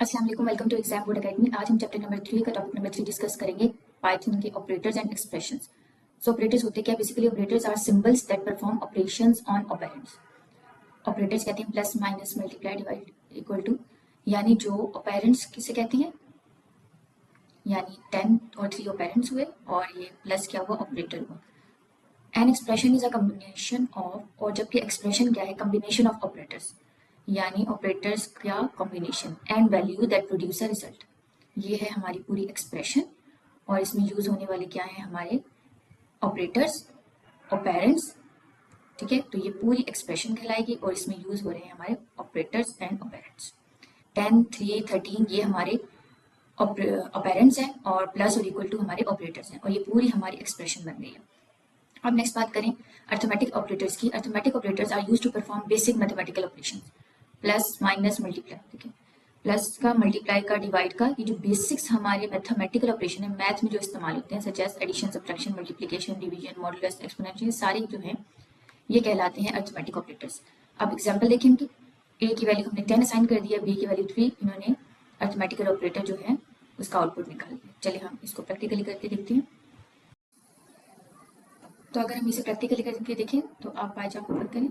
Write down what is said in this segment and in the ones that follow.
अस्सलाम वालेकुम, welcome to exam board academy. आज हम चैप्टर नंबर 3 का टॉपिक नंबर 3 डिस्कस करेंगे, पाइथन के operators and expressions. So operators होते क्या? Basically operators are symbols that perform operations on operands. Operators कहते हैं plus minus multiply divide equal to, यानी जो ऑपरेंड्स किसे कहते हैं, यानी 10 और 3 ऑपरेंड्स हुए और ये प्लस क्या हुआ, ऑपरेटर हुआ। An expression is a combination of, और जबकि एक्सप्रेशन क्या है, कम्बिनेशन ऑफ ऑपरेटर्स, यानी ऑपरेटर्स का combination and value that produce a result. ये है हमारी पूरी एक्सप्रेशन और इसमें यूज होने वाले क्या है, हमारे ऑपरेटर्स, ऑपरेंड्स। ठीक है, तो ये पूरी एक्सप्रेशन कहलाएगी और इसमें यूज हो रहे हैं हमारे ऑपरेटर्स एंड ऑपरेंड्स। 10, 3, 13 ये हमारे ऑपरेंड्स हैं और प्लस और इक्वल टू हमारे ऑपरेटर्स हैं और ये पूरी हमारी एक्सप्रेशन बन गई है। अब नेक्स्ट बात करें अर्थमेटिक ऑपरेटर्स की। Arithmetic operators are used to perform basic mathematical operations, plus minus multiply. ठीक है, प्लस का, मल्टीप्लाई का, डिवाइड का, ये जो बेसिक्स हमारे मैथमेटिकल ऑपरेशन है, मैथ में जो इस्तेमाल होते हैं, such as addition, subtraction, multiplication, division, modulus, exponential, सारे जो हैं ये कहलाते हैं अर्थमेटिक ऑपरेटर्स। अब एग्जांपल देखें इनकी। ए की वैल्यू हमने 10 असाइन कर दिया, बी की वैल्यू 3, इन्होंने अर्थमेटिकल ऑपरेटर जो है उसका आउटपुट निकाल दिया। चलिए हम इसको प्रैक्टिकली करके देखते हैं। तो अगर हम इसे प्रैक्टिकली करके देखें तो आप बाय चार्ट ओपन करें।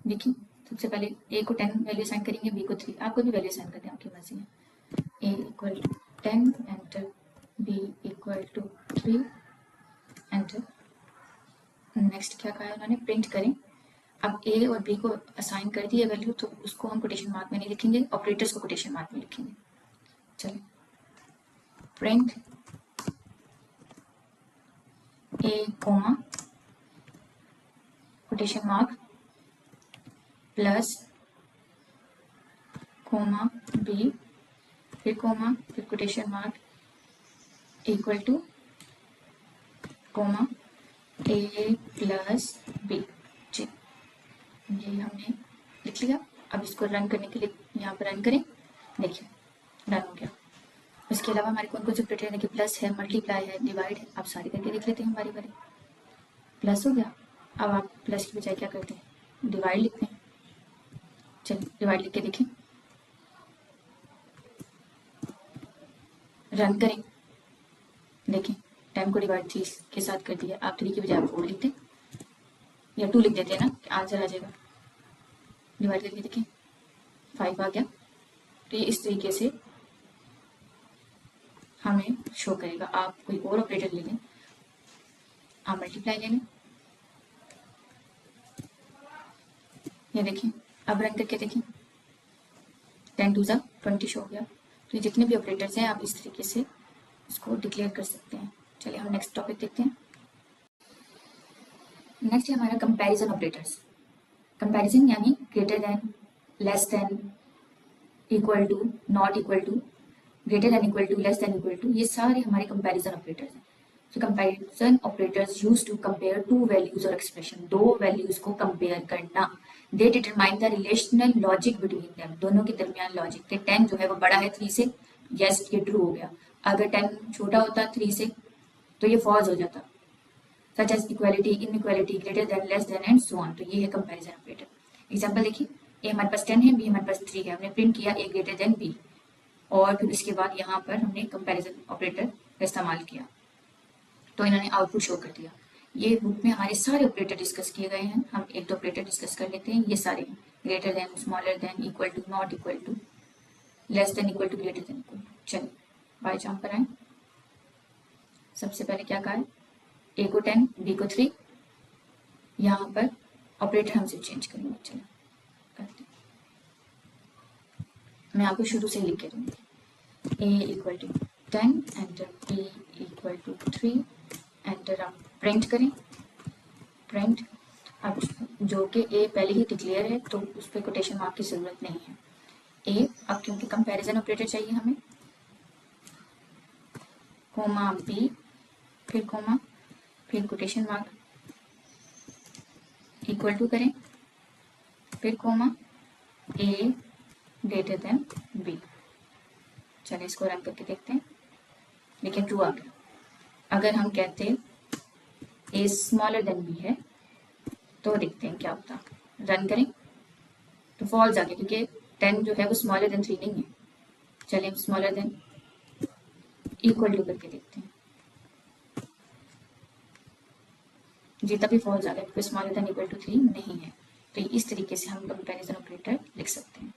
देखिए, सबसे पहले ए को 10 वैल्यू असाइन करेंगे, बी को 3, आप कोई भी वैल्यू असाइन कर दें, आपकी मर्जी है। A equal to 10 enter, B equal to 3 enter. Next क्या कहा है उन्होंने, प्रिंट करें। अब ए और बी को असाइन कर दिए वैल्यू, तो उसको हम कोटेशन मार्क में नहीं लिखेंगे, ऑपरेटर्स को कोटेशन मार्क में लिखेंगे। चलिए, print A comma quotation mark plus comma B, फिर कोमा, फिर quotation mark equal to comma A plus B. जी, ये हमने लिख लिया। अब इसको रन करने के लिए यहाँ पर रन करें। देखिए, रन हो गया। इसके अलावा हमारे कौन कौन से ऑपरेटर है, देखिए प्लस है, मल्टीप्लाई है, डिवाइड है। आप सारे करके देख लेते हैं बारी बारी। प्लस हो गया, अब आप प्लस की बजाय क्या करते हैं, डिवाइड लिखते हैं। चलिए डिवाइड लिख के देखें, रन करें। देखें, 10 को डिवाइड 3 के साथ कर दिया। आप 3 की बजाय 4 लिखते या 2 लिख देते हैं ना, आंसर आ जाएगा। डिवाइड करके देखें, 5 आ गया। तो ये इस तरीके से हमें शो करेगा। आप कोई और ऑपरेटर ले लें, आप मल्टीप्लाई ले लें, ये देखें। अब रन करके देखें, 10 2 20 शो हो गया। तो ये जितने भी ऑपरेटर्स हैं आप इस तरीके से इसको डिक्लेयर कर सकते हैं। चलिए हम नेक्स्ट टॉपिक देखते हैं। नेक्स्ट है हमारा कंपैरिजन ऑपरेटर्स। कंपैरिजन यानी greater than, less than, equal to, not equal to, greater than equal to, less than equal to, ये सारे हमारे कंपैरिजन ऑपरेटर्स हैं। So comparison operators used to compare two values or expression, दो values को compare करना। They determine the relational logic between them, दोनों के दरमियान लॉजिक थे। 10 जो है वो बड़ा है 3 से, यस ये ट्रू हो गया। अगर 10 छोटा होता 3 से तो ये फॉल्स हो जाता। Such as equality, inequality, greater than, less than and so on. तो ये है कंपैरिजन ऑपरेटर। एग्जांपल देखिए, ए हमारे पास 10 है, बी हमारे पास 3 है। हमने प्रिंट किया ए ग्रेटर देन बी और फिर उसके बाद यहाँ पर हमने कंपैरिजन ऑपरेटर का इस्तेमाल किया तो इन्होंने आउटपुट शो कर दिया। ये बुक में हमारे सारे ऑपरेटर डिस्कस किए गए हैं। हम एक दो ऑपरेटर डिस्कस कर लेते हैं। ये सारे हैं, greater than, smaller than, equal to, not equal to, less than equal to, greater than equal to. चलिए बाय जंप पर आए। सबसे पहले क्या कहा है, ए को 10, बी को 3। यहाँ पर ऑपरेटर हम सिर्फ चेंज करेंगे। चलिए करते हैं। मैं आपको शुरू से लिख के दूंगी। A equal to 10 enter, B equal to 3 enter. आप प्रिंट करें, प्रिंट। अब जो कि ए पहले ही डिक्लेयर है तो उस पर कोटेशन मार्क की जरूरत नहीं है। ए, अब क्योंकि कंपैरिजन ऑपरेटर चाहिए हमें, कोमा बी, फिर कोमा, फिर कोटेशन मार्क, इक्वल टू करें, फिर कोमा, ए ग्रेटर देन बी। चलिए इसको रन करके देखते हैं। देखिए ट्रू आ गया। अगर हम कहते ए स्मॉलर देन बी है तो देखते हैं क्या होता। रन करें तो फॉल्स आ गया क्योंकि 10 जो है वो स्मॉलर देन 3 नहीं है। चलिए हम स्मॉलर देन इक्वल टू करके देखते हैं। जी तभी फॉल्स आ गया क्योंकि स्मॉलर देन इक्वल टू 3 नहीं है। तो इस तरीके से हम कंपैरिजन ऑपरेटर लिख सकते हैं।